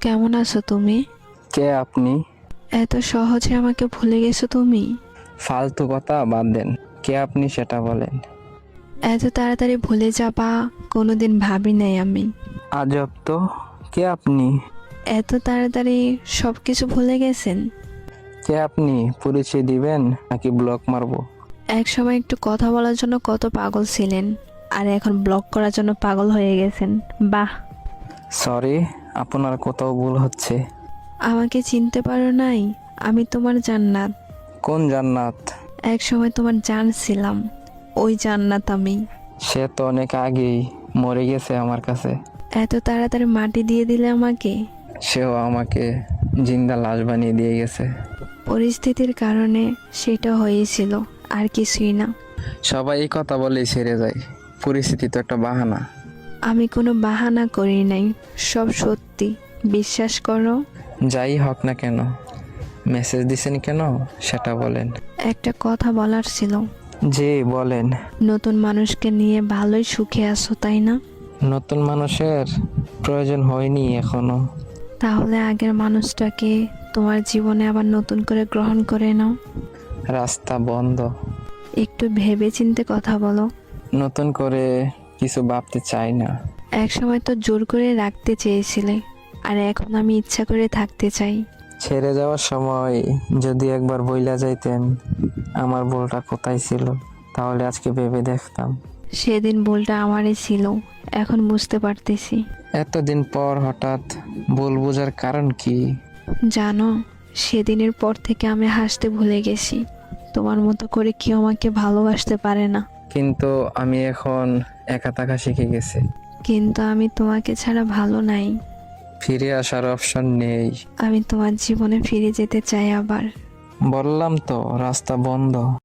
কেমন আছো তুমি? কে আপনি? এত সহজে আমাকে ভুলে গেছো তুমি? ফালতু কথা বাদ দেন। কে আপনি সেটা বলেন। এত তাড়াতাড়ি ভুলে যাবা কোনোদিন ভাবি নাই আমি। আজব তো। কে আপনি? এত তাড়াতাড়ি সবকিছু ভুলে গেছেন? কে আপনি? পরিচয় দিবেন নাকি ব্লক মারবো? এক সময় একটু কথা বলার জন্য কত পাগল ছিলেন, আর এখন ব্লক করার জন্য পাগল হয়ে গেছেন। বাহ। সরি, আপনার কোথাও ভুল হচ্ছে। আমাকে চিনতে পারো নাই? আমি তোমার জান্নাত। কোন জান্নাত? এক সময় তোমার জান ছিলাম, ওই জান্নাত আমি। সে তো অনেক আগেই মরে গেছে আমার কাছে। এত তাড়াতাড়ি মাটি দিয়ে দিলে আমাকে। সেও আমাকে জিন্দা লাশ বানিয়ে দিয়ে গেছে। পরিস্থিতির কারণে সেটা হয়েছিল, আর কিছুই না। সবাই এই কথা বলেই ছেড়ে যায়। পরিস্থিতি তো একটা বাহানা। আমি কোনো বাহানা করি নাই, সব সত্যি, বিশ্বাস করো। যাই হোক না কেন, মেসেজ দিছেন কেন সেটা বলেন। একটা কথা বলার ছিল। জি বলেন। নতুন মানুষকে নিয়ে ভালোই সুখে আছো তাই না? নতুন মানুষের প্রয়োজন হয়নি এখনো। তাহলে আগের মানুষটাকে তোমার জীবনে আবার নতুন করে গ্রহণ করে নাও। রাস্তা বন্ধ। একটু ভেবে চিন্তে কথা বলো। নতুন করে কিছু ভাবতে চাই না। এক সময় তো জোর করে রাখতে চেয়েছিলে, আর এখন আমি ইচ্ছা করে থাকতে চাই। ছেড়ে যাওয়ার সময় যদি একবার বইলা যাইতেন আমার ভুলটা কোথায় ছিল, তাহলে আজকে ভেবে দেখতাম। সেদিন ভুলটা আমারই ছিল, এখন বুঝতে পারতেছি। এতদিন পর হঠাৎ ভুল বোঝার কারণ কি? জানো, সেদিনের পর থেকে আমি হাসতে ভুলে গেছি। তোমার মতো করে কেউ আমাকে ভালোবাসতে পারে না। কিন্তু আমি এখন একা থাকা শিখে গেছি। কিন্তু আমি তোমাকে ছাড়া ভালো নাই। ফিরে আসার অপশন নেই। আমি তোমার জীবনে ফিরে যেতে চাই আবার। বললাম তো রাস্তা বন্ধ।